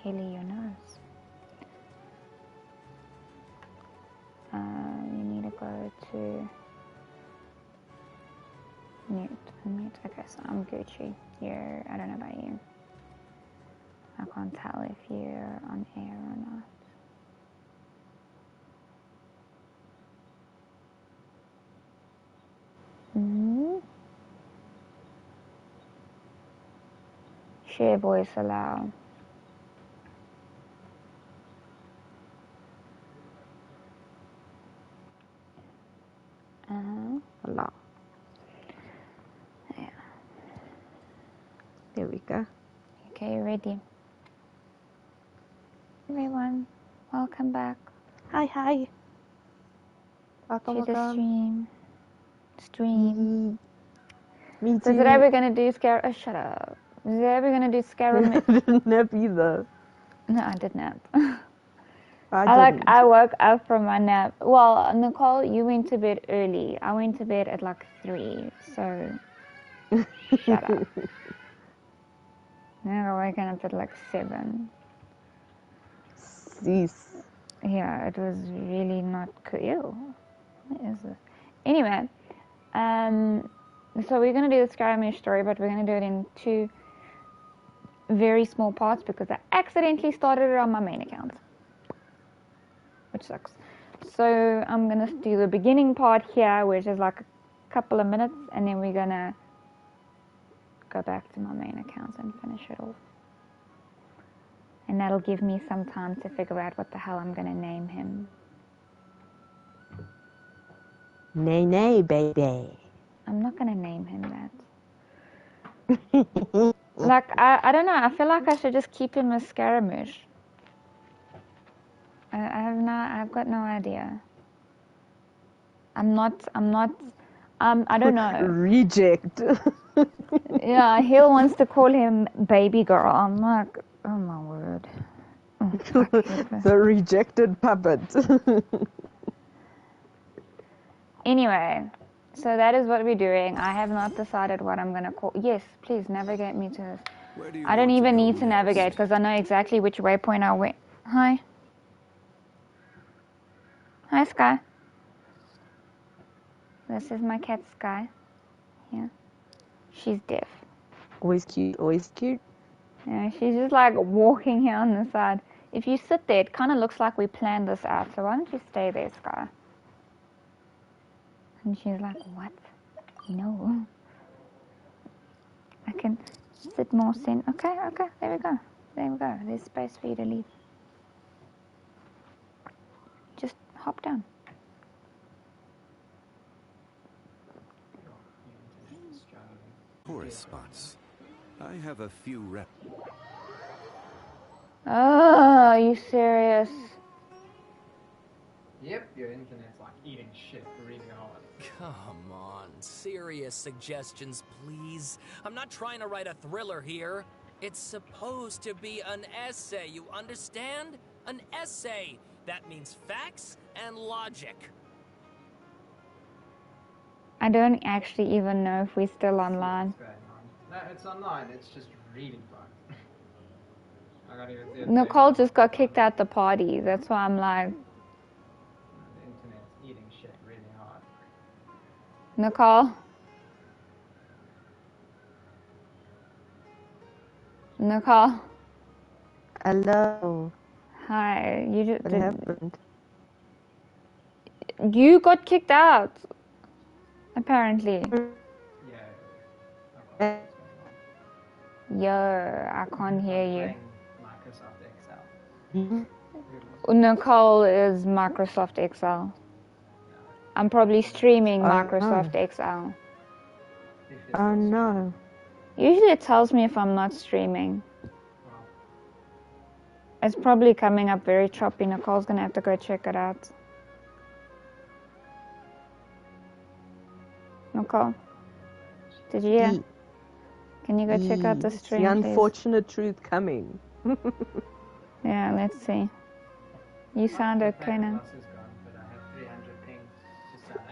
Kelly your nose. You need to go to mute. Unmute. Okay, so I'm Gucci. I don't know about you. I can't tell if you're on air or not. Share voice allow. Allow. Yeah. There we go. Okay, ready. Everyone, welcome back. Hi. Welcome. The stream. Me too. So today we're gonna do oh, shut up. Today we're gonna do I didn't nap either. No, I did nap. I woke up from my nap. Well, Nicole, you went to bed early. I went to bed at like 3, so shut up. Now I waking up at like 7. Cease. Yeah, it was really not cool. Ew. What is this? Anyway, so we're gonna do the skirmish story, but we're gonna do it in 2 very small parts because I accidentally started it on my main account, which sucks. So I'm gonna do the beginning part here, which is like a couple of minutes, and then we're gonna go back to my main account and finish it off. And that'll give me some time to figure out what the hell I'm gonna name him. Nay, baby. I'm not gonna name him that. Like, I don't know, I feel like I should just keep him as Scaramouche. I've got no idea. I don't know. Reject. Yeah, Hill wants to call him baby girl. I'm like, oh my word. Oh, the rejected puppet. Anyway, so that is what we're doing. I have not decided what I'm gonna call. Yes, please navigate me to this. I don't even need to navigate because I know exactly which waypoint I went. Hi, Sky. This is my cat, Sky. Yeah, she's deaf. Always cute. Yeah, she's just like walking here on the side. If you sit there, it kind of looks like we planned this out. So why don't you stay there, Sky? And she's like, what? No. I can sit more Okay, there we go. There's space for you to leave. Just hop down. Tourist spots. I have a few Oh, are you serious? Yep, your internet's like eating shit really hard. Come on, serious suggestions, please. I'm not trying to write a thriller here. It's supposed to be an essay, you understand? An essay. That means facts and logic. I don't actually even know if we're still online. No, it's online. It's just really fun. I got even Nicole just got kicked out the party. That's why I'm like... The internet's eating shit really hard. Nicole? Hello. Hi. What happened? You got kicked out. Apparently. Yeah. Yo, I can't hear you. Microsoft Excel. Nicole is Microsoft Excel. I'm probably streaming Microsoft Excel. Oh no. Usually it tells me if I'm not streaming. It's probably coming up very choppy. Nicole's gonna have to go check it out. Nicole, did you hear? Can you go check out the stream, The unfortunate truth coming. Yeah, let's see. You sound okay now.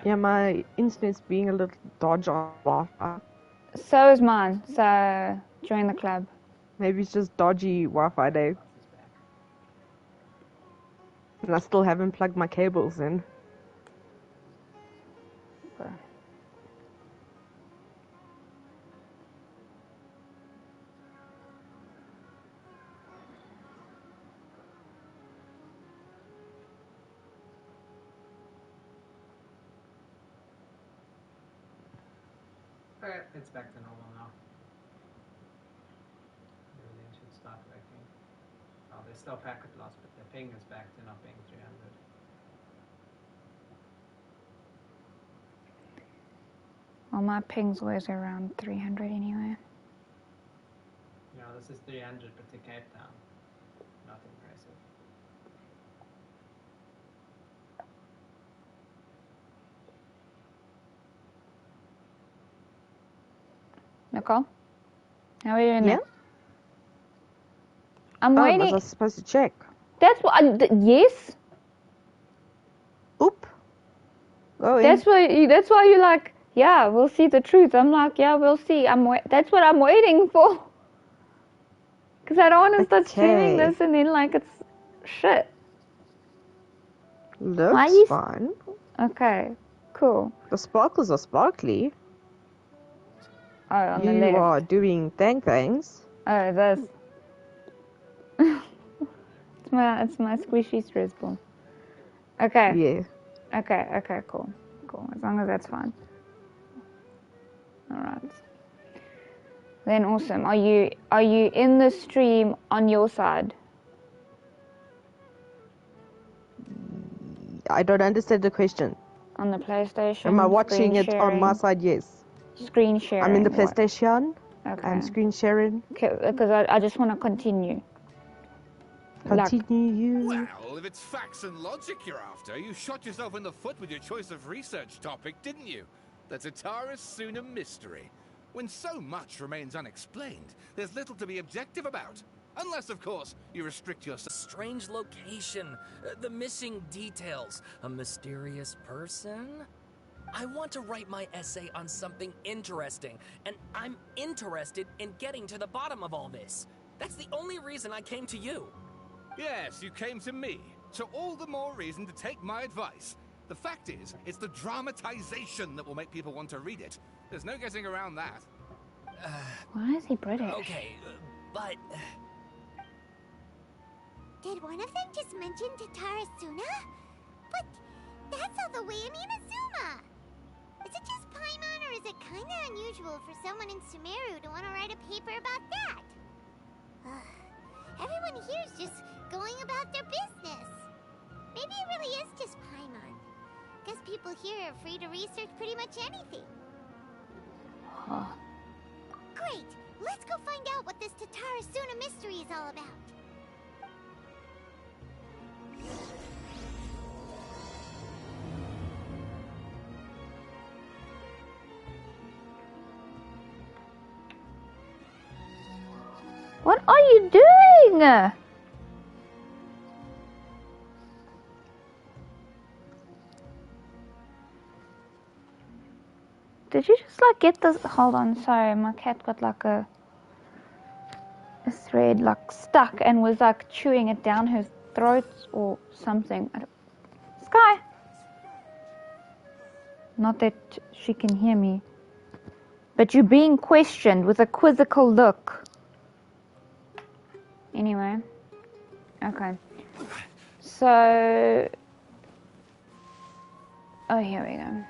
Yeah, my internet's being a little dodgy on Wi-Fi. So is mine. So join the club. Maybe it's just dodgy Wi-Fi day. And I still haven't plugged my cables in. Okay. Okay, it's back to normal now. Everything should start working. Oh, there's still packet loss, but the ping is back to not being 300. Well, my ping's always around 300 anyway. You know, this is 300, but to Cape Town, not impressive. Nicole? How are you doing? Yeah? I'm Was waiting. I supposed to check? That's what. Yes. Oop. Go in. That's why you're like, yeah, we'll see the truth. I'm like, yeah, we'll see. That's what I'm waiting for. Because I don't want to start streaming Okay. this and then like it's shit. Looks you- fine. Okay, cool. The sparkles are sparkly. Oh, on the You left. are doing things. Oh, this. it's my squishy stress ball. Okay. Yeah. Okay, cool. As long as that's fine. Alright. Then awesome. Are you in the stream on your side? I don't understand the question. On the PlayStation? Am I watching screen it on my sharing? side? Yes. Screen sharing. I'm in the what? PlayStation. Okay. I'm screen sharing. Okay, because I just want to continue. Continue. Well, if it's facts and logic you're after, you shot yourself in the foot with your choice of research topic, didn't you? The Tataris Suna mystery. When so much remains unexplained, there's little to be objective about. Unless, of course, you restrict yourself. Strange location, the missing details, a mysterious person. I want to write my essay on something interesting, and I'm interested in getting to the bottom of all this. That's the only reason I came to you. Yes, you came to me, so all the more reason to take my advice. The fact is, it's the dramatization that will make people want to read it. There's no getting around that. Why is he British? Okay, but... Did one of them just mention Tataris Suna? But that's all the way in Inazuma. Is it just Paimon, or is it kinda unusual for someone in Sumeru to want to write a paper about that? Everyone here's just going about their business. Maybe it really is just Paimon. Guess people here are free to research pretty much anything. Huh. Great! Let's go find out what this Tataris Suna mystery is all about. What are you doing? Did you just like get this? Hold on, sorry, my cat got like a thread like stuck and was like chewing it down her throat or something. Sky! Not that she can hear me. But you're being questioned with a quizzical look. Anyway. Okay. So... Oh, here we go.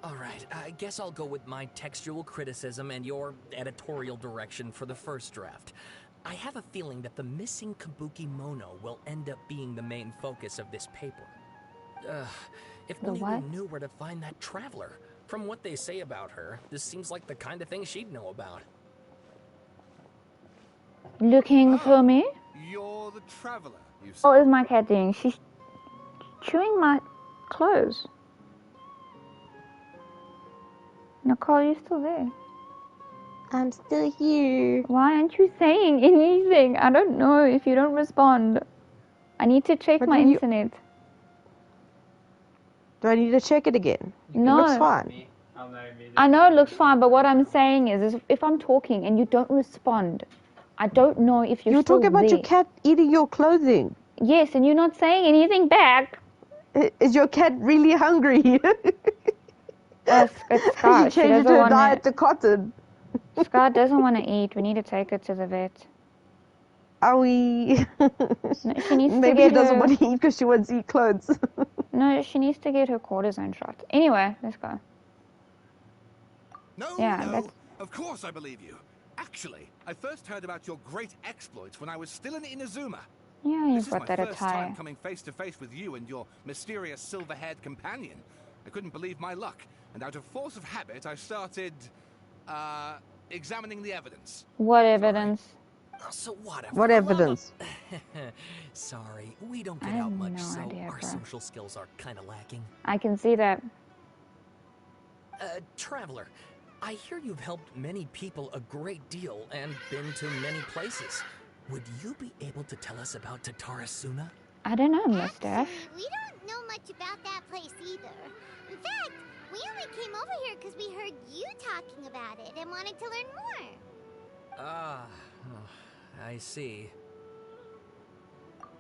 Alright, I guess I'll go with my textual criticism and your editorial direction for the first draft. I have a feeling that the missing Kabuki Mono will end up being the main focus of this paper. If The only what? we knew where to find that traveler. From what they say about her, this seems like the kind of thing she'd know about. Looking for me? You're the traveler, you say. What is my cat doing? She's chewing my clothes. Nicole, you still there? I'm still here. Why aren't you saying anything? I don't know if you don't respond. I need to check But my will you- internet. Do I need to check it again? No. It looks fine. Me, I'll know immediately. I know it looks fine, but what I'm saying is if I'm talking and you don't respond, I don't know if you're You were still talking about there. your cat eating your clothing. Yes, and you're not saying anything back. Is your cat really hungry? It's Scar. She changed her diet to cotton. Scar doesn't want to eat. We need to take her to the vet. Are we? No, she needs to Maybe get she doesn't her... want to eat because she wants to eat clothes. No, she needs to get her cortisone shot. Anyway, let's go. No, Yeah, no, that's- of course I believe you. Actually, I first heard about your great exploits when I was still in Inazuma. Yeah, This you've is got my that first attire. time coming face to face with you and your mysterious silver-haired companion. I couldn't believe my luck, and out of force of habit, I started, examining the evidence. What evidence? So whatever. What evidence? Sorry, we don't I get out have much, no so idea, our bro. social skills are kind of lacking. I can see that. Traveler, I hear you've helped many people a great deal and been to many places. Would you be able to tell us about Tatarasuna? I don't know, Mister. Actually, we don't know much about that place either. In fact, we only came over here because we heard you talking about it and wanted to learn more. Ah, I see.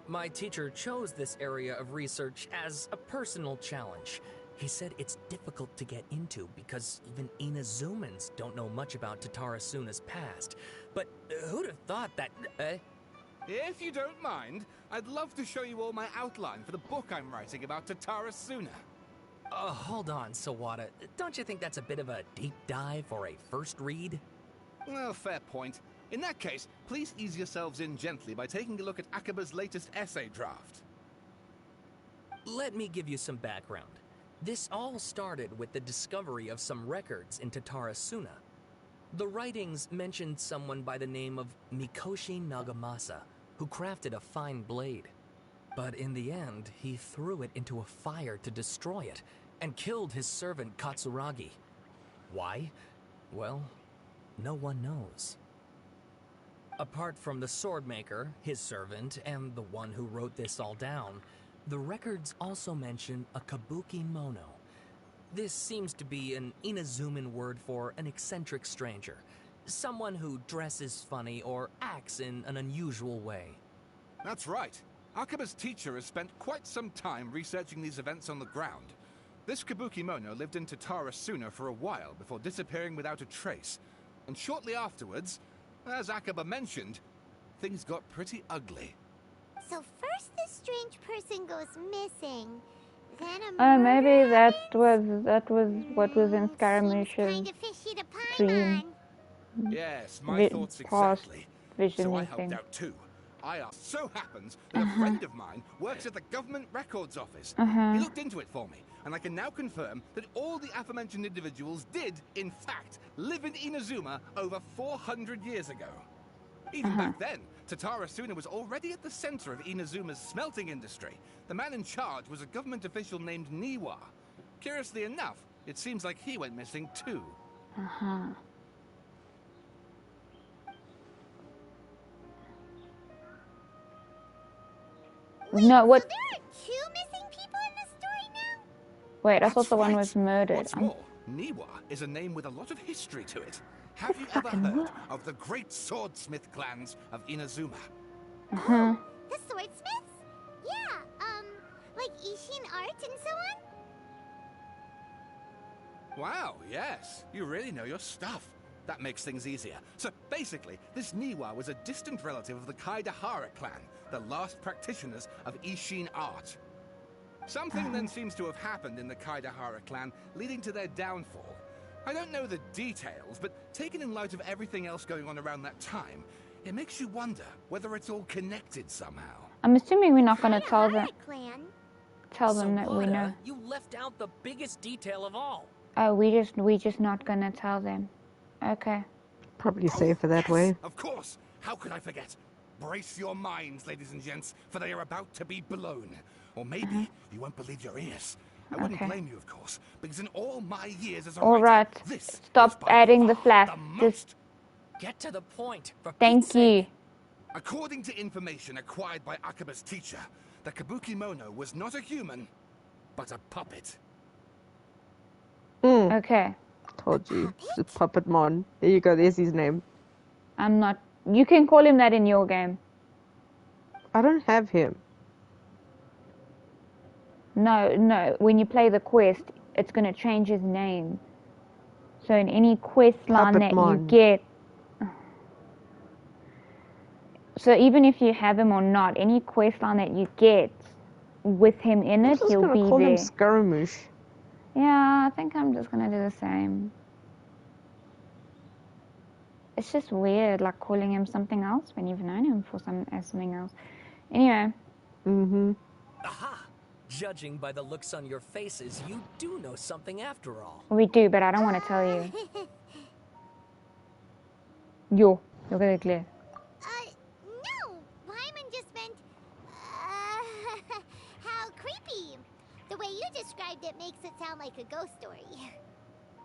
My teacher chose this area of research as a personal challenge. He said it's difficult to get into because even Inazumans don't know much about Tatarasuna's past. But who'd have thought that... If you don't mind, I'd love to show you all my outline for the book I'm writing about Tatarasuna. Hold on, Sawada. Don't you think that's a bit of a deep dive for a first read? Well, fair point. In that case, please ease yourselves in gently by taking a look at Akaba's latest essay draft. Let me give you some background. This all started with the discovery of some records in Tatarasuna. The writings mentioned someone by the name of Mikoshi Nagamasa, who crafted a fine blade. But in the end, he threw it into a fire to destroy it, and killed his servant Katsuragi. Why? Well, no one knows. Apart from the swordmaker, his servant, and the one who wrote this all down, the records also mention a kabuki mono. This seems to be an Inazuman word for an eccentric stranger, someone who dresses funny or acts in an unusual way. That's right. Akaba's teacher has spent quite some time researching these events on the ground. This kabuki mono lived in Tatarasuna for a while before disappearing without a trace. And shortly afterwards, as Akaba mentioned, things got pretty ugly. So first this strange person goes missing, then a Oh, maybe murder that happens? was what was in Seems Scaramouche's kind of fishy to dream. Paimon. Yes, my thoughts exactly. vision So I helped thing. out too. So happens that a friend of mine works at the government records office. He looked into it for me, and I can now confirm that all the aforementioned individuals did, in fact, live in Inazuma over 400 years ago. Even back then, Tatarasuna was already at the center of Inazuma's smelting industry. The man in charge was a government official named Niwa. Curiously enough, it seems like he went missing too. No, what? So there are two missing people in the story now? Wait, I thought That's the one right. was murdered. What's more, Niwa is a name with a lot of history to it. Have you ever fucking heard what? of the great swordsmith clans of Inazuma? Oh, the swordsmiths? Yeah, like Ishin art and so on? Wow, yes. You really know your stuff. That makes things easier. So basically, this Niwa was a distant relative of the Kaidahara clan, the last practitioners of Ishin art. Something then seems to have happened in the Kaidahara clan, leading to their downfall. I don't know the details, but taken in light of everything else going on around that time, it makes you wonder whether it's all connected somehow. I'm assuming we're not gonna tell them Clan. that we know. You left out the biggest detail of all. Oh, we just not gonna tell them. Okay. Probably safer that Yes, way. of course. How could I forget? Brace your minds, ladies and gents, for they are about to be blown. Or maybe you won't believe your ears. I wouldn't Okay. blame you, of course, because in all my years as a All writer, right. this Stop is by adding the far flash. the Just most. Get to the point. For thank Pete's sake. you. According to information acquired by Akaba's teacher, the Kabuki Mono was not a human, but a puppet. Okay. Told you. It's a Puppet Mon. There you go. There's his name. I'm not. You can call him that in your game. I don't have him. No. When you play the quest, it's going to change his name. So in any quest line that you Puppetmon. get, so even if you have him or not, any quest line that you get with him in I'm it, just he'll gonna be call him there. Scaramouche. Yeah, I think I'm just gonna do the same. It's just weird, like calling him something else when you've known him for something else. Anyway, Mm-hmm. Aha! Judging by the looks on your faces, you do know something after all. we do, but I don't want to tell you. Yo, look at it clear. No. Paimon just meant, how creepy. The way you described it makes it sound like a ghost story.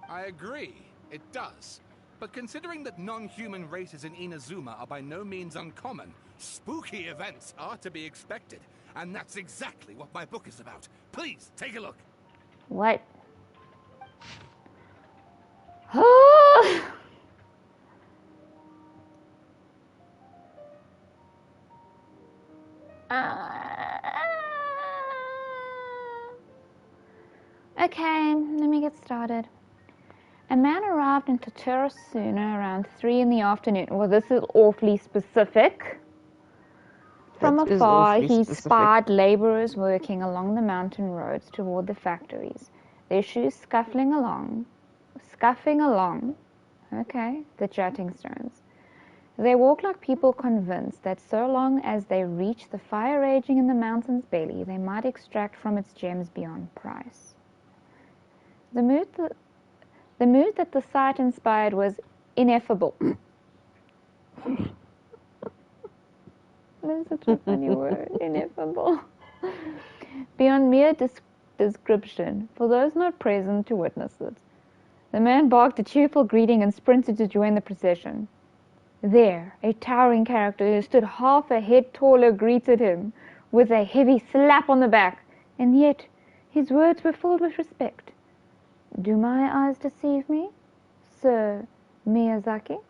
I agree, it does. But considering that non-human races in Inazuma are by no means uncommon, spooky events are to be expected. And that's exactly what my book is about. Please, take a look. What? Okay, let me get started. A man arrived in Tatarasuna around 3 in the afternoon. Well, this is awfully specific. From That is afar, awfully he specific. spied laborers working along the mountain roads toward the factories, their shoes scuffing along, the jutting stones. They walked like people convinced that so long as they reached the fire raging in the mountain's belly, they might extract from its gems beyond price. The mood that the sight inspired was ineffable. That's such a funny word, ineffable. Beyond mere description, for those not present to witness it. The man barked a cheerful greeting and sprinted to join the procession. There, a towering character who stood half a head taller greeted him with a heavy slap on the back, and yet his words were filled with respect. Do my eyes deceive me, Sir Miyazaki?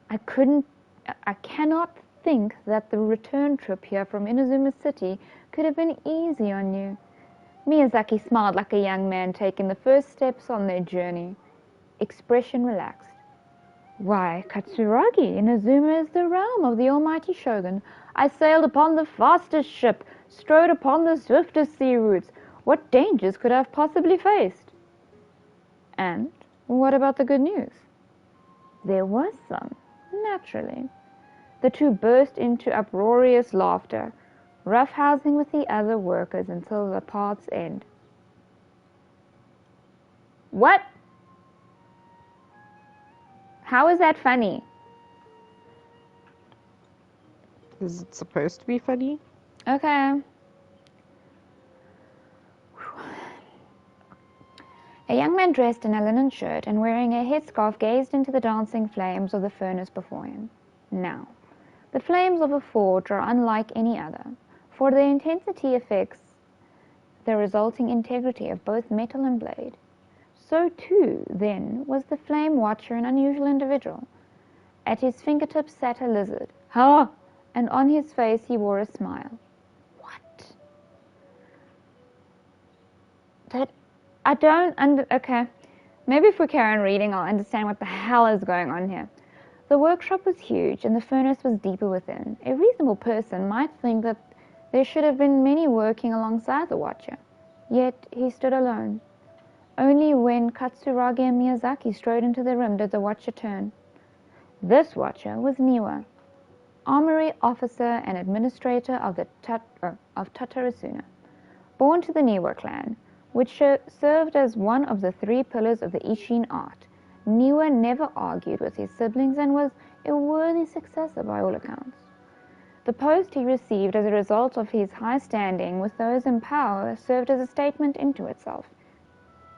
I cannot think that the return trip here from Inazuma City could have been easy on you. Miyazaki smiled like a young man taking the first steps on their journey. Expression relaxed. Why, Katsuragi, Inazuma is the realm of the almighty shogun. I sailed upon the fastest ship, strode upon the swiftest sea routes. What dangers could I have possibly faced? And what about the good news? There was some, naturally. The two burst into uproarious laughter, roughhousing with the other workers until the path's end. What? How is that funny? Is it supposed to be funny? Okay. A young man dressed in a linen shirt and wearing a headscarf gazed into the dancing flames of the furnace before him. Now, the flames of a forge are unlike any other, for their intensity affects the resulting integrity of both metal and blade. So too, then, was the flame watcher an unusual individual. At his fingertips sat a lizard. Ha! And on his face he wore a smile. What? That I don't okay. Maybe if we carry on reading, I'll understand what the hell is going on here. The workshop was huge, and the furnace was deeper within. A reasonable person might think that there should have been many working alongside the watcher. Yet he stood alone. Only when Katsuragi and Miyazaki strode into the room did the watcher turn. This watcher was Niwa, armory officer and administrator of the Tatarasuna. Born to the Niwa clan, which served as one of the 3 pillars of the Ishin art, Niwa never argued with his siblings and was a worthy successor by all accounts. The post he received as a result of his high standing with those in power served as a statement into itself.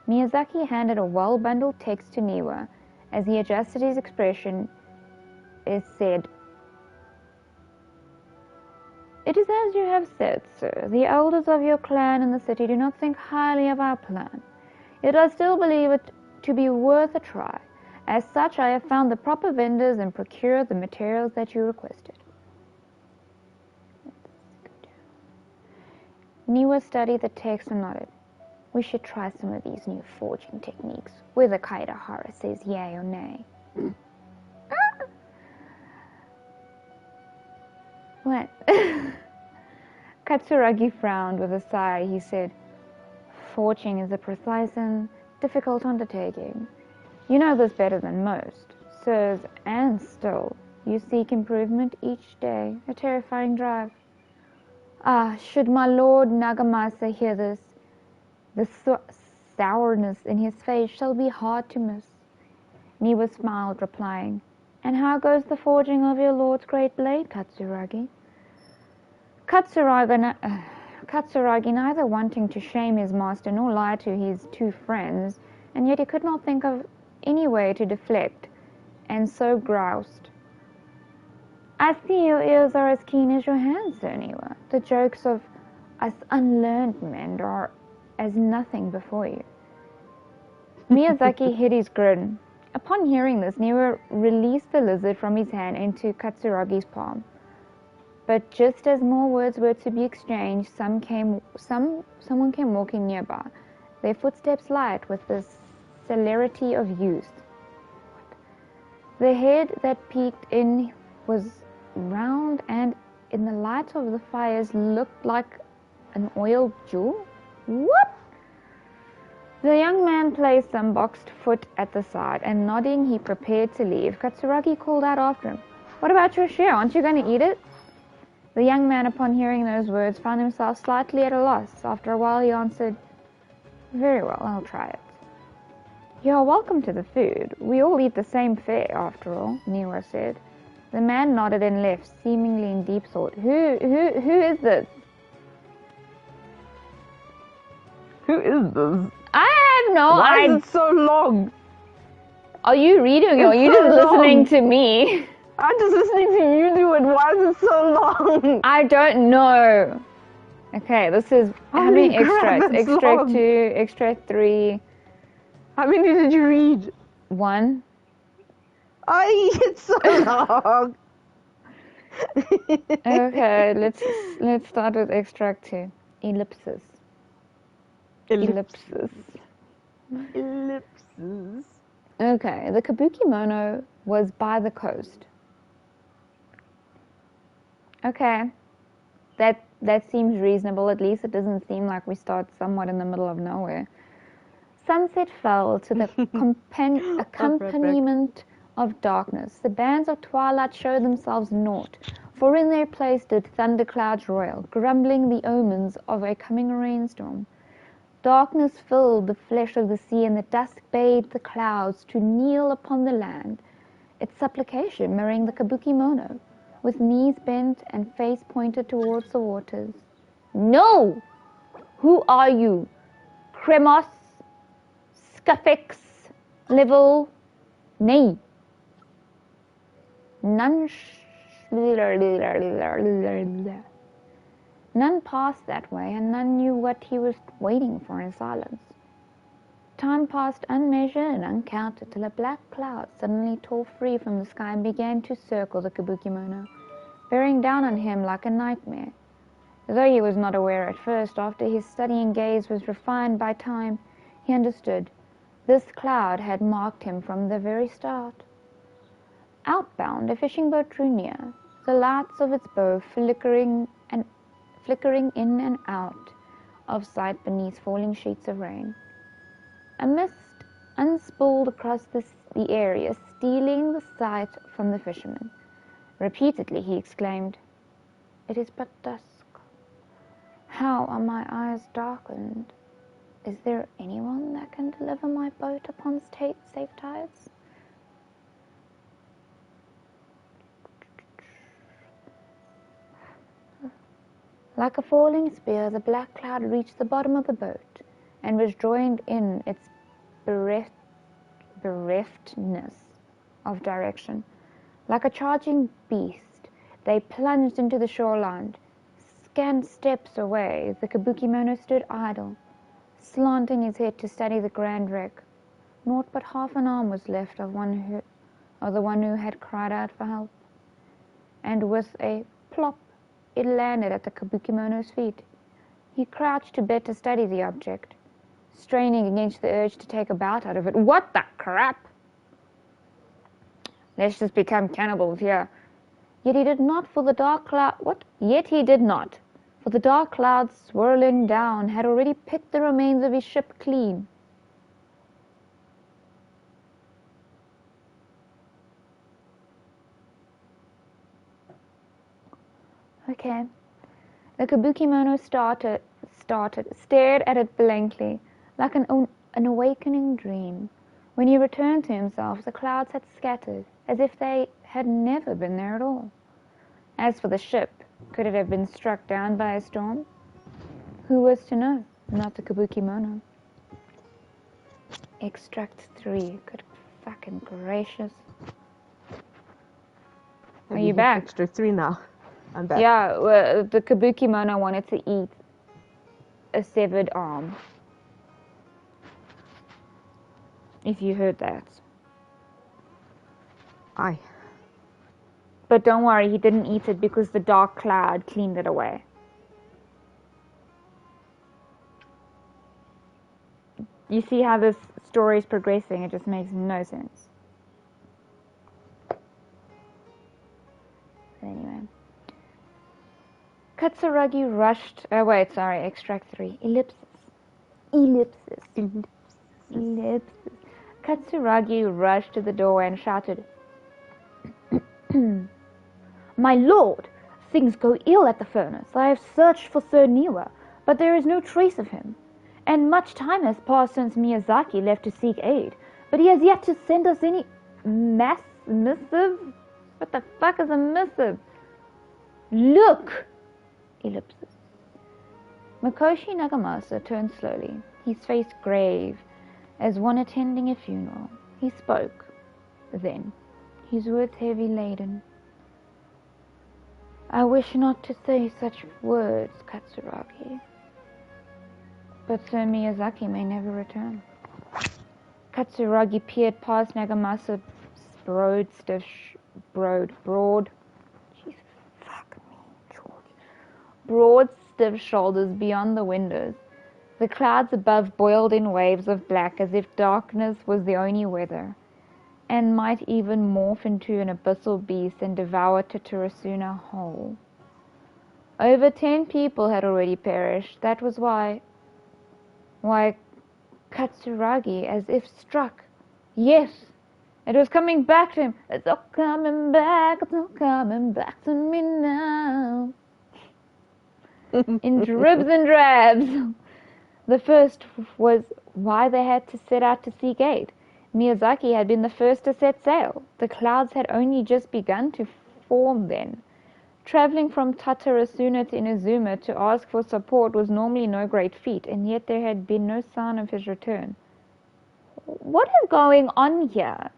Miyazaki handed a well-bundled text to Niwa. As he adjusted his expression, it said, "It is as you have said, sir. The elders of your clan in the city do not think highly of our plan. Yet I still believe it to be worth a try. As such, I have found the proper vendors and procured the materials that you requested." Niwa studied the text and nodded. We should try some of these new forging techniques, whether Kaedahara says yay or nay. What? Katsuragi frowned with a sigh. He said, forging is a precise and difficult undertaking. You know this better than most. Sirs, and still, you seek improvement each day, a terrifying drive. Ah, should my lord Nagamasa hear this, the sourness in his face shall be hard to miss. Niwa smiled, replying, And how goes the forging of your lord's great blade, Katsuragi? Katsuragi, neither wanting to shame his master nor lie to his two friends, and yet he could not think of any way to deflect, and so groused. I see your ears are as keen as your hands, Sir Niwa. The jokes of us unlearned men are as nothing before you. Miyazaki hid his grin. Upon hearing this, Niwa released the lizard from his hand into Katsuragi's palm. But just as more words were to be exchanged, someone came walking nearby, their footsteps light with the celerity of youth. The head that peeked in was round and, in the light of the fires, looked like an oiled jewel. What? The young man placed some boxed foot at the side, and nodding, he prepared to leave. Katsuragi called out after him, What about your share? Aren't you going to eat it? The young man, upon hearing those words, found himself slightly at a loss. After a while he answered, Very well, I'll try it. You are welcome to the food. We all eat the same fare, after all, Niwa said. The man nodded and left, seemingly in deep thought. Who is this? Who is this? I have no Why idea. is it so long? Are you reading or are you It's just so listening long. to me? I'm just listening to you do it. Why is it so long? I don't know. Okay, this is how many Holy crap, extracts? it's Extract long. 2, extract 3, How many did you read? 1. It's so long. Okay, let's start with extract 2. Ellipsis. Ellipsis. Ellipses. Okay, the Kabukimono was by the coast. Okay, that seems reasonable. At least it doesn't seem like we start somewhat in the middle of nowhere. Sunset fell to the accompaniment of darkness. The bands of twilight showed themselves naught, for in their place did thunderclouds roil, grumbling the omens of a coming rainstorm. Darkness filled the flesh of the sea, and the dusk bade the clouds to kneel upon the land, its supplication mirroring the Kabukimono, with knees bent and face pointed towards the waters. No! Who are you? Kremos? Scuffix? Level? Nay. None passed that way, and none knew what he was waiting for in silence. Time passed unmeasured and uncounted till a black cloud suddenly tore free from the sky and began to circle the Kabukimono, bearing down on him like a nightmare. Though he was not aware at first, after his studying gaze was refined by time, he understood. This cloud had marked him from the very start. Outbound, a fishing boat drew near, the lights of its bow flickering in and out of sight beneath falling sheets of rain. A mist unspooled across the area, stealing the sight from the fisherman. Repeatedly he exclaimed, It is but dusk. How are my eyes darkened? Is there anyone that can deliver my boat upon safe tides? Like a falling spear, the black cloud reached the bottom of the boat and was joined in its bereftness of direction. Like a charging beast, they plunged into the shoreline. Scant steps away, the Kabukimono stood idle, slanting his head to study the grand wreck. Naught but half an arm was left of the one who had cried out for help. And with a plop, it landed at the Kabukimono's feet. He crouched to better study the object, straining against the urge to take a bite out of it. What the crap? Let's just become cannibals here. Yet he did not, for the dark cloud... What? Yet he did not, for the dark clouds swirling down had already picked the remains of his ship clean. Okay. The Kabukimono stared at it blankly, like an awakening dream. When he returned to himself, the clouds had scattered, as if they had never been there at all. As for the ship, could it have been struck down by a storm? Who was to know? Not the Kabukimono. Extract 3. Good fucking gracious. Are you back? Extract 3 now. I'm back. Yeah, well, the Kabukimono wanted to eat a severed arm. If you heard that. Aye. But don't worry, he didn't eat it because the dark cloud cleaned it away. You see how this story is progressing? It just makes no sense. Anyway. Katsuragi rushed... Oh, wait, sorry. Extract 3. Ellipsis. Katsuragi rushed to the doorway and shouted, My lord, things go ill at the furnace. I have searched for Sir Niwa, but there is no trace of him. And much time has passed since Miyazaki left to seek aid, but he has yet to send us any missive? What the fuck is a missive? Look! Ellipsis. Makoshi Nagamasa turned slowly, his face grave, as one attending a funeral. He spoke. Then, his words heavy laden. I wish not to say such words, Katsuragi. But Sir Miyazaki may never return. Katsuragi peered past Nagamasa's broad, stiff shoulders beyond the windows. The clouds above boiled in waves of black as if darkness was the only weather, and might even morph into an abyssal beast and devour Tatarasuna whole. Over 10 people had already perished. That was why Katsuragi, as if struck. Yes, it was coming back to him. It's all coming back to me now. In dribs and drabs. The first was why they had to set out to seek aid. Miyazaki had been the first to set sail. The clouds had only just begun to form then. Traveling from Tatarasuna to Inazuma to ask for support was normally no great feat, and yet there had been no sign of his return. What is going on here?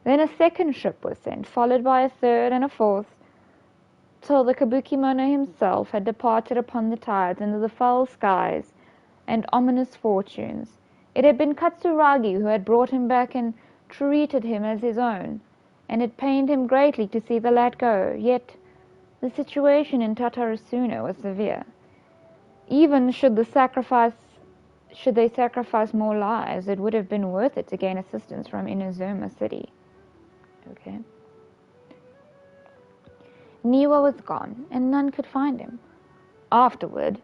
Then a second ship was sent, followed by a third and a fourth, till the Kabukimono himself had departed upon the tides into the foul skies and ominous fortunes. It had been Katsuragi who had brought him back and treated him as his own, and it pained him greatly to see the lad go. Yet the situation in Tatarasuna was severe. Even should they sacrifice more lives, it would have been worth it to gain assistance from Inazuma City. Okay. Niwa was gone, and none could find him. Afterward,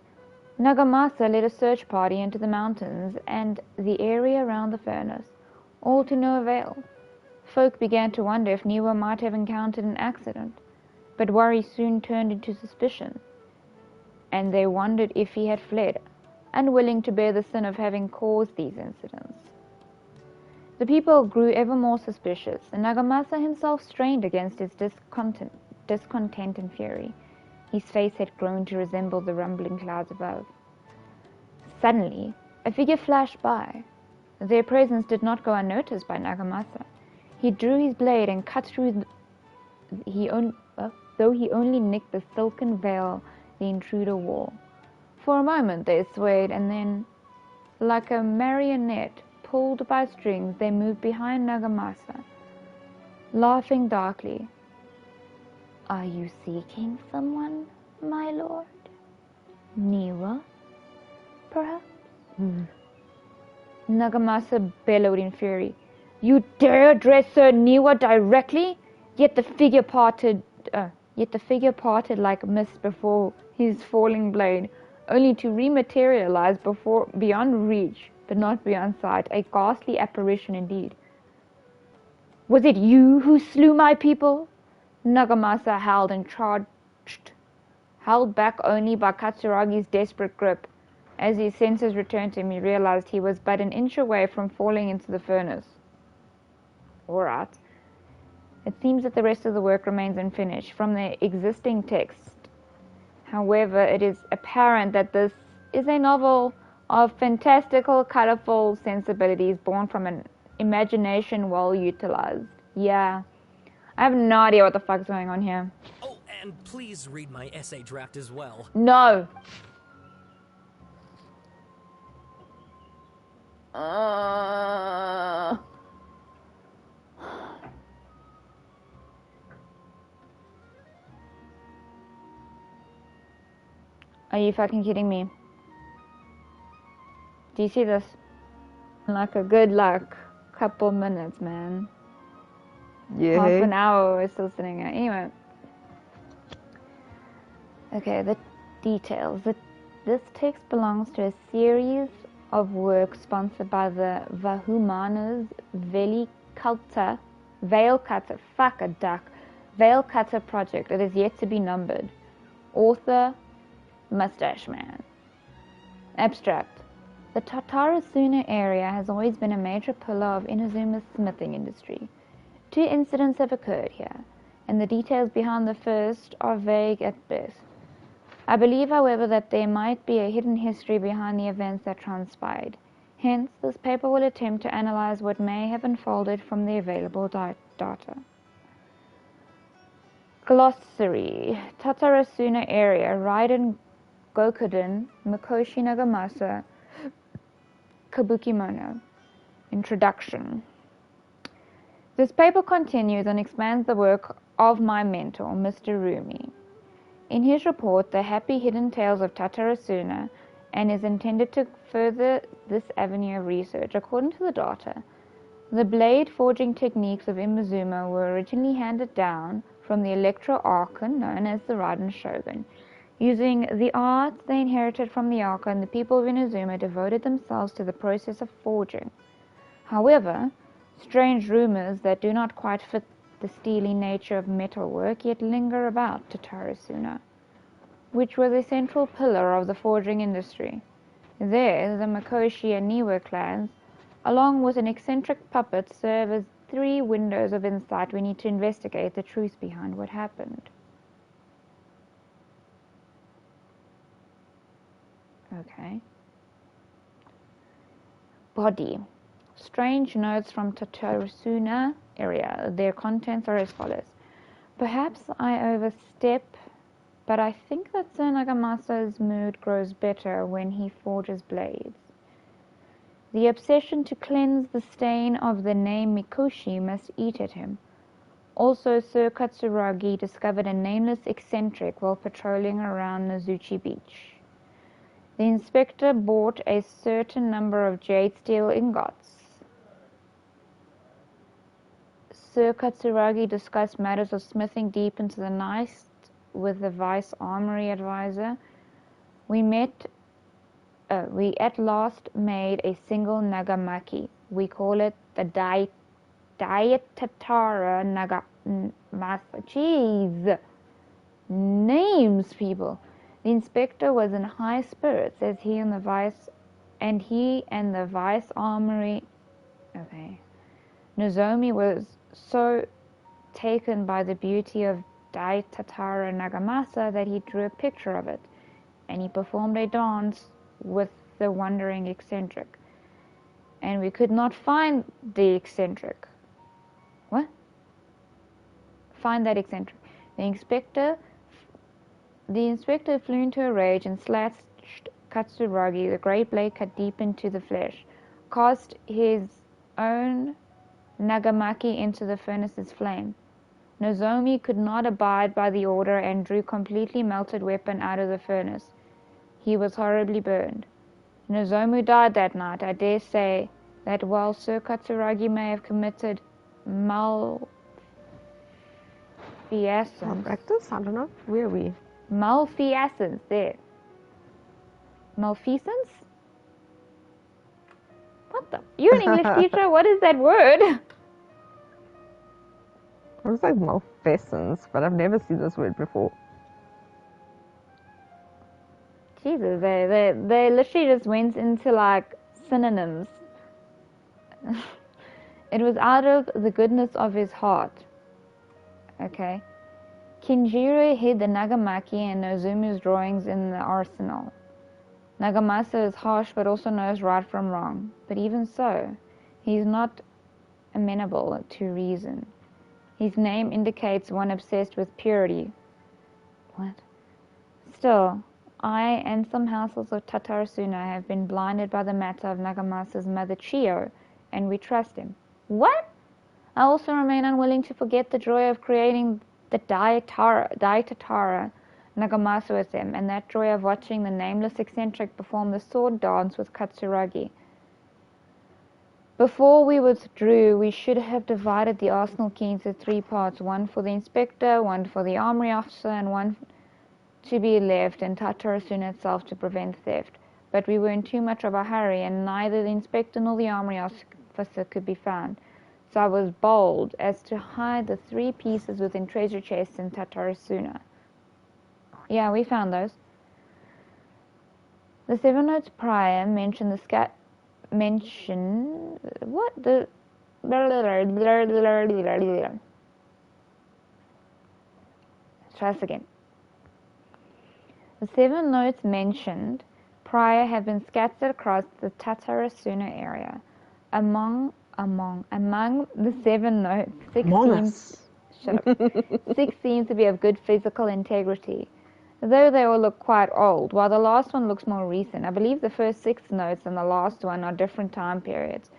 Nagamasa led a search party into the mountains and the area around the furnace, all to no avail. Folk began to wonder if Niwa might have encountered an accident, but worry soon turned into suspicion, and they wondered if he had fled, unwilling to bear the sin of having caused these incidents. The people grew ever more suspicious, and Nagamasa himself strained against his discontent and fury. His face had grown to resemble the rumbling clouds above. Suddenly, a figure flashed by. Their presence did not go unnoticed by Nagamasa. He drew his blade and cut through though he only nicked the silken veil the intruder wore. For a moment they swayed, and then, like a marionette pulled by strings, they moved behind Nagamasa, laughing darkly. Are you seeking someone, my lord? Niwa, perhaps? Nagamasa bellowed in fury. You dare address Sir Niwa directly? Yet the figure parted like mist before his falling blade, only to rematerialize beyond reach, but not beyond sight. A ghastly apparition indeed. Was it you who slew my people? Nagamasa howled and charged, held back only by Katsuragi's desperate grip. As his senses returned to him, he realized he was but an inch away from falling into the furnace. All right. It seems that the rest of the work remains unfinished from the existing text. However, it is apparent that this is a novel of fantastical, colorful sensibilities born from an imagination well utilized. Yeah. I have no idea what the fuck's going on here. Oh, and please read my essay draft as well. No. Are you fucking kidding me? Do you see this? Like a good couple minutes, man. Yeah. Half an hour we're still sitting here. Anyway. Okay, the details. This text belongs to a series of works sponsored by the Vahumanas Veilcutter project. It is yet to be numbered. Author Mustache Man. Abstract. The Tatarasuna area has always been a major pillar of Inazuma's smithing industry. 2 incidents have occurred here, and the details behind the first are vague at best. I believe, however, that there might be a hidden history behind the events that transpired. Hence, this paper will attempt to analyze what may have unfolded from the available data. Glossary. Tatarasuna area, Raiden Gokuden, Mikoshi Nagamasa, Kabukimono. Introduction. This paper continues and expands the work of my mentor, Mr. Rumi. In his report, The Happy Hidden Tales of Tatarasuna, and is intended to further this avenue of research. According to the data, the blade forging techniques of Inazuma were originally handed down from the Electro-Archon, known as the Raiden Shogun. Using the arts they inherited from the Archon, the people of Inazuma devoted themselves to the process of forging. However, strange rumors that do not quite fit the steely nature of metalwork yet linger about Tatarasuna, which was a central pillar of the forging industry. There, the Mikoshi and Niwa clans, along with an eccentric puppet, serve as 3 windows of insight we need to investigate the truth behind what happened. Okay. Body. Strange notes from Tatarasuna area. Their contents are as follows. Perhaps I overstep, but I think that Sir Nagamasa's mood grows better when he forges blades. The obsession to cleanse the stain of the name Mikoshi must eat at him. Also, Sir Katsuragi discovered a nameless eccentric while patrolling around Nozuchi Beach. The inspector bought a certain number of jade steel ingots. Sir Katsuragi discussed matters of smithing deep into the night with the Vice Armory advisor. We at last made a single nagamaki. We call it the Daitatara Nagamasa. Jeez! Names, people! The inspector was in high spirits as he and the Vice Armory. Okay. Nozomi was so taken by the beauty of Daitatara Nagamasa that he drew a picture of it, and he performed a dance with the wandering eccentric. And we could not find the eccentric. What? Find that eccentric. The inspector flew into a rage and slashed Katsuragi, the great blade cut deep into the flesh, cast his own nagamaki into the furnace's flame. Nozomi could not abide by the order and drew completely melted weapon out of the furnace. he was horribly burned. Nozomu died that night. I dare say that while Sir Katsuragi may have committed malfeasance, Malpractice? I don't know. Where are we? malfeasance, there. Malfeasance? What the? You're an English teacher, what is that word? I was like malfeasance, but I've never seen this word before. Jesus, they literally just went into like synonyms. It was out of the goodness of his heart. Okay. Kinjiro hid the Nagamaki and Nozumu's drawings in the arsenal. Nagamasa is harsh but also knows right from wrong. But even so, he is not amenable to reason. His name indicates one obsessed with purity. What? Still, I and some households of Tatarasuna have been blinded by the matter of Nagamasa's mother Chiyo, and we trust him. What? I also remain unwilling to forget the joy of creating the Daitatara Nagamasa with him, and that joy of watching the nameless eccentric perform the sword dance with Katsuragi. Before we withdrew, we should have divided the arsenal key into 3 parts, one for the inspector, one for the armory officer, and one to be left in Tatarasuna itself to prevent theft. But we were in too much of a hurry, and neither the inspector nor the armory officer could be found. So I was bold as to hide the 3 pieces within treasure chests in Tatarasuna. Yeah, we found those. The 7 notes prior mention what the try this again. The 7 notes mentioned prior have been scattered across the Tatarasuna area. Among the 7 notes, 6 seem to be of good physical integrity, though they all look quite old, while the last one looks more recent. I believe the first 6 notes and the last one are different time periods,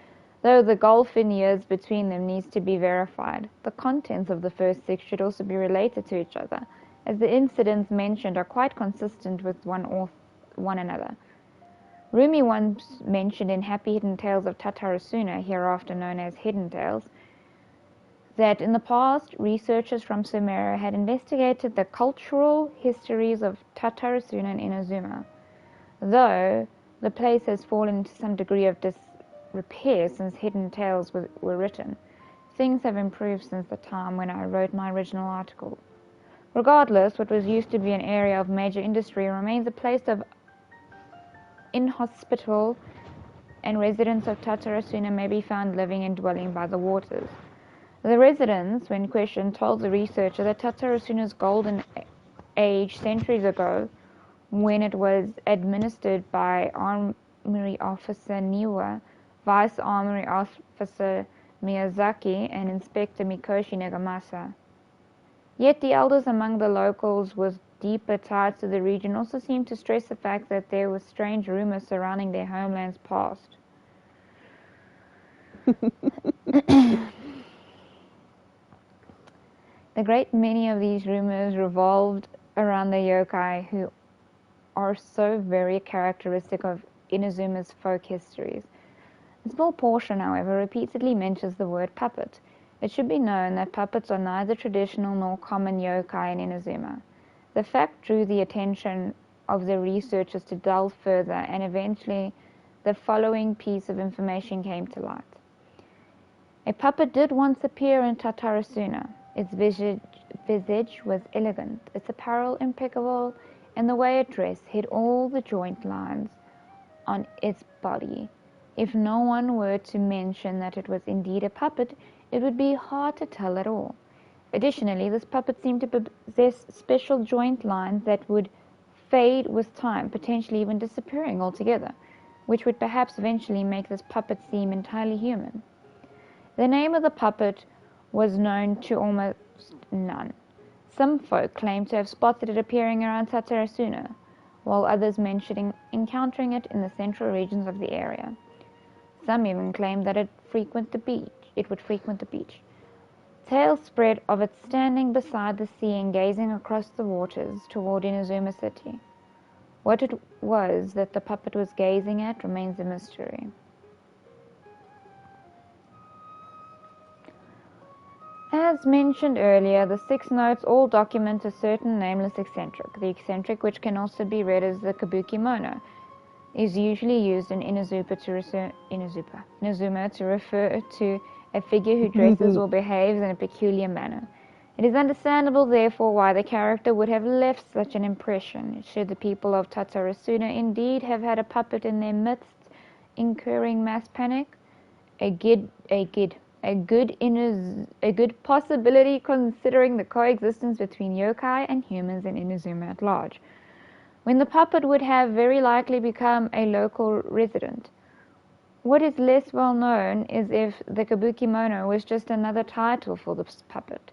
though the gulf in years between them needs to be verified. The contents of the first 6 should also be related to each other, as the incidents mentioned are quite consistent with one another. Rumi once mentioned in Happy Hidden Tales of Tatarasuna, hereafter known as Hidden Tales, that in the past, researchers from Sumeru had investigated the cultural histories of Tatarasuna and Inazuma. Though the place has fallen into some degree of disrepair since Hidden Tales were written, things have improved since the time when I wrote my original article. Regardless, what was used to be an area of major industry remains a place of inhospitable, and residents of Tatarasuna may be found living and dwelling by the waters. The residents, when questioned, told the researcher that Tatarasuna's golden age centuries ago, when it was administered by Armory Officer Niwa, Vice Armory Officer Miyazaki, and Inspector Mikoshi Nagamasa. Yet the elders among the locals with deeper ties to the region also seemed to stress the fact that there were strange rumors surrounding their homeland's past. The great many of these rumors revolved around the yokai, who are so very characteristic of Inazuma's folk histories. A small portion, however, repeatedly mentions the word puppet. It should be known that puppets are neither traditional nor common yokai in Inazuma. The fact drew the attention of the researchers to delve further, and eventually the following piece of information came to light. A puppet did once appear in Tatarasuna. Its visage was elegant, its apparel impeccable, and the way it dressed hid all the joint lines on its body. If no one were to mention that it was indeed a puppet, it would be hard to tell at all. Additionally, this puppet seemed to possess special joint lines that would fade with time, potentially even disappearing altogether, which would perhaps eventually make this puppet seem entirely human. The name of the puppet was known to almost none. Some folk claimed to have spotted it appearing around Tatarasuna, while others mentioned encountering it in the central regions of the area. Some even claimed that it would frequent the beach. Tales spread of it standing beside the sea and gazing across the waters toward Inazuma City. What it was that the puppet was gazing at remains a mystery. As mentioned earlier, the 6 notes all document a certain nameless eccentric. The eccentric, which can also be read as the kabuki mono, is usually used in Inazuma to refer to a figure who dresses or behaves in a peculiar manner. It is understandable, therefore, why the character would have left such an impression, should the people of Tatarasuna indeed have had a puppet in their midst, incurring mass panic. A good possibility, considering the coexistence between yokai and humans in Inazuma at large, when the puppet would have very likely become a local resident. What is less well known is if the kabuki mono was just another title for the puppet,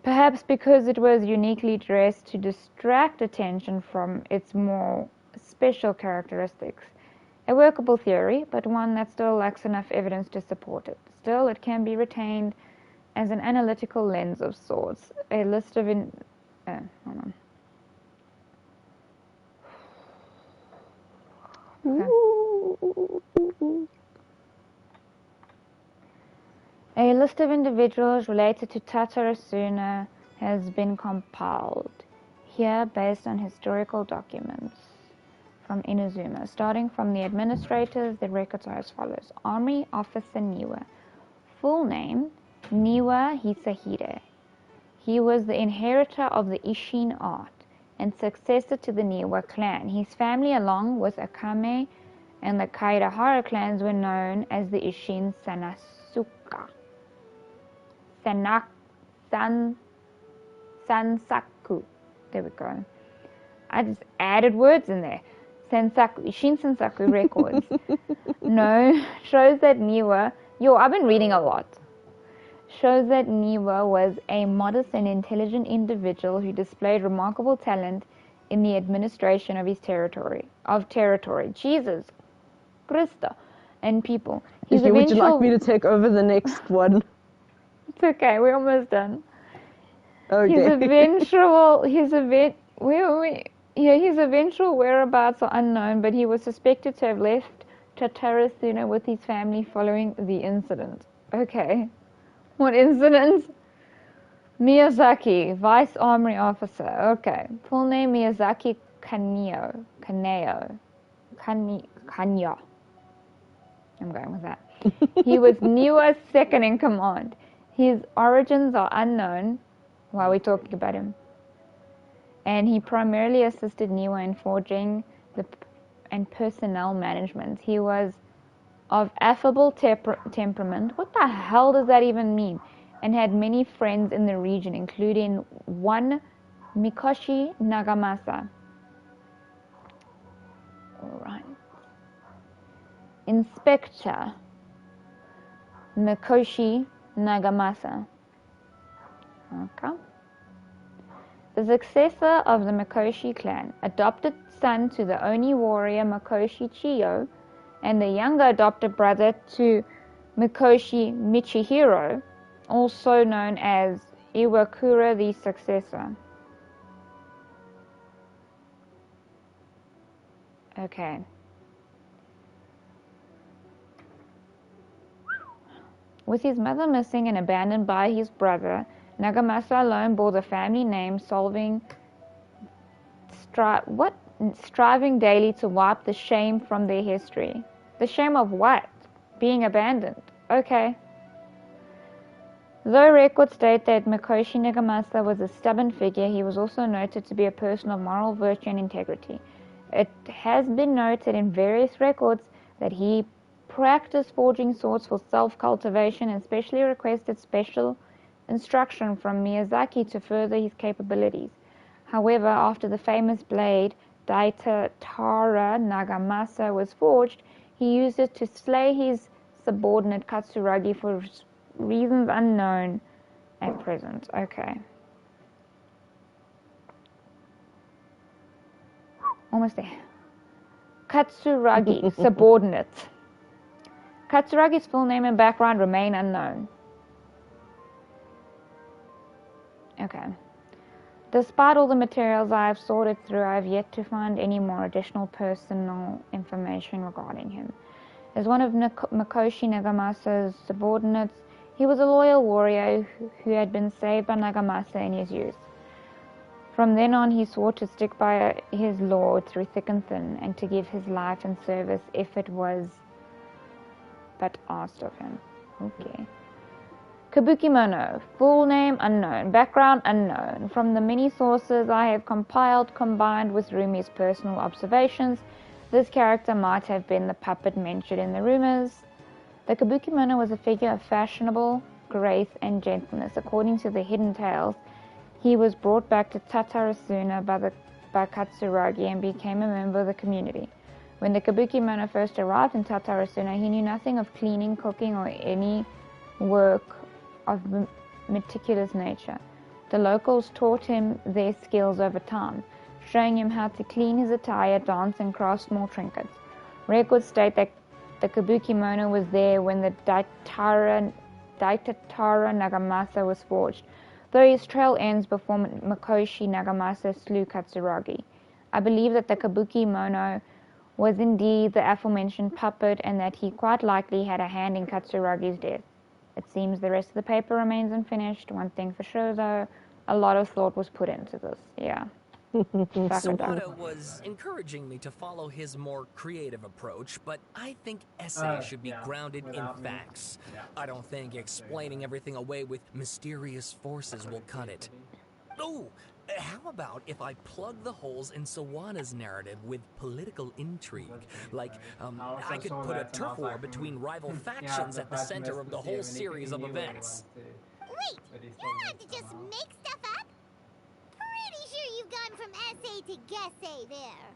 perhaps because it was uniquely dressed to distract attention from its more special characteristics. A workable theory, but one that still lacks enough evidence to support it. Still, it can be retained as an analytical lens of sorts. A list of A list of individuals related to Tatarasuna has been compiled here based on historical documents from Inazuma. Starting from the administrators, the records are as follows. Army Officer Niwa. Full name, Niwa Hisahide. He was the inheritor of the Ishin art and successor to the Niwa clan. His family, along with Akame and the Kairahara clans, were known as the Ishin Sanasuka. Sansaku. There we go. I just added words in there. Ishin Sansaku records. No, shows that Niwa... I've been reading a lot. Shows that Niwa was a modest and intelligent individual who displayed remarkable talent in the administration of his territory. Jesus Christo. And people. Would you like me to take over the next one? It's okay, we're almost done. Okay. His eventual whereabouts are unknown, but he was suspected to have left Tatarasuna with his family following the incident. Okay. What incident? Miyazaki, Vice Armory Officer. Okay. Full name Miyazaki Kanyo. I'm going with that. He was Niwa's second in command. His origins are unknown. Why are we talking about him? And he primarily assisted Niwa in forging and personnel management. He was of affable temperament. What the hell does that even mean? And had many friends in the region, including one Mikoshi Nagamasa. Alright. Inspector Mikoshi Nagamasa. Okay. The successor of the Mikoshi clan, adopted son to the Oni warrior Mikoshi Chiyo, and the younger adopted brother to Mikoshi Michihiro, also known as Iwakura the successor. Okay. With his mother missing and abandoned by his brother, Nagamasa alone bore the family name, striving daily to wipe the shame from their history. The shame of what? Being abandoned. Okay. Though records state that Mikoshi Nagamasa was a stubborn figure, he was also noted to be a person of moral virtue and integrity. It has been noted in various records that he practiced forging swords for self-cultivation and specially requested special instruction from Miyazaki to further his capabilities. However, after the famous blade Daitatara Nagamasa was forged, he used it to slay his subordinate Katsuragi for reasons unknown at present. Okay. Almost there. Katsuragi, subordinate. Katsuragi's full name and background remain unknown. Okay. Despite all the materials I have sorted through, I have yet to find any more additional personal information regarding him. As one of Mikoshi Nagamasa's subordinates, he was a loyal warrior who had been saved by Nagamasa in his youth. From then on, he swore to stick by his lord through thick and thin, and to give his life in service if it was but asked of him. Okay. Kabukimono, full name unknown, background unknown. From the many sources I have compiled, combined with Rumi's personal observations, this character might have been the puppet mentioned in the rumors. The Kabukimono was a figure of fashionable grace and gentleness. According to the hidden tales, he was brought back to Tatarasuna by Katsuragi and became a member of the community. When the Kabukimono first arrived in Tatarasuna, he knew nothing of cleaning, cooking, or any work of meticulous nature. The locals taught him their skills over time, showing him how to clean his attire, dance, and craft small trinkets. Records state that the Kabukimono was there when the Daitatara Nagamasa was forged, though his trail ends before Mikoshi Nagamasa slew Katsuragi. I believe that the Kabukimono was indeed the aforementioned puppet, and that he quite likely had a hand in Katsuragi's death. It seems the rest of the paper remains unfinished. One thing for sure, though, a lot of thought was put into this. Yeah. Sawada was encouraging me to follow his more creative approach, but I think essays should be grounded in facts. I don't think explaining everything away with mysterious forces will cut it. Oh, how about if I plug the holes in Sawada's narrative with political intrigue? Like, I could put a turf war between rival factions at the center of the whole series of events. Wait, you're not to just make stuff up? Pretty sure you've gone from essay to guessay there.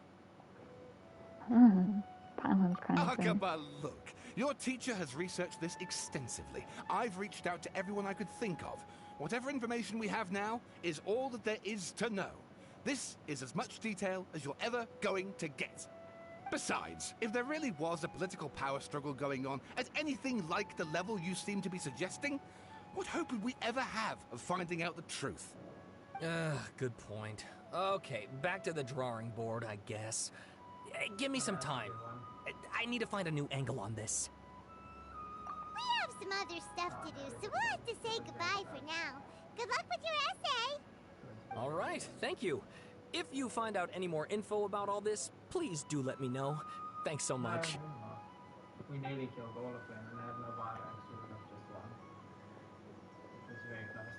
Paimon kind of thing. Akaba, look. Your teacher has researched this extensively. I've reached out to everyone I could think of. Whatever information we have now is all that there is to know. This is as much detail as you're ever going to get. Besides, if there really was a political power struggle going on at anything like the level you seem to be suggesting, what hope would we ever have of finding out the truth? Good point. Okay, back to the drawing board, I guess. Give me some time. I need to find a new angle on this. We have some other stuff to do, so we'll have to say goodbye for now. Good luck with your essay! All right, thank you. If you find out any more info about all this, please do let me know. Thanks so much. We nearly killed all of them and had no biobanks, we would have just won. It was very close.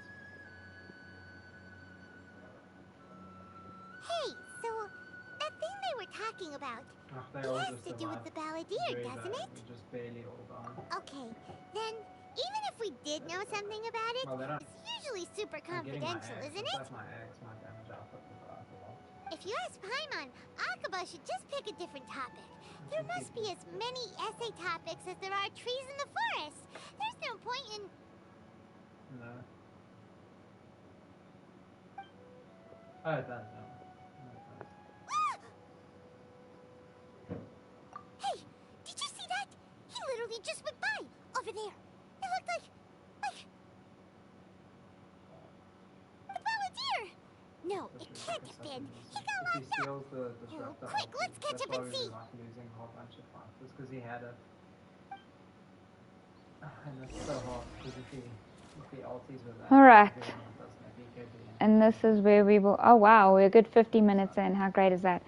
Hey, so that thing they were talking about, it has to do with the balladeer, doesn't it? Just barely all gone. Okay, then even if we did know something about it, it's usually super confidential, isn't it? My eggs, my damage output was a lot. If you ask Paimon, Akaba should just pick a different topic. There must be as many essay topics as there are trees in the forest. There's no point in... No. Oh, it does, no. Hey, did you see that? He literally just went by, over there. It looked like the balladeer. No, it can't have been. He got locked up. Oh, quick, let's catch up and see. Losing a whole bunch of fighters because he had it. And it's so hard because if he ulties with that. Alright. And this is where we will... Oh wow, we're a good 50 minutes in. How great is that?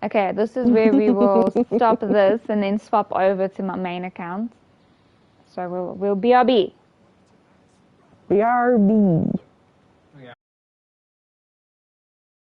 Okay, this is where we will stop this and then swap over to my main account. So we'll BRB. BRB.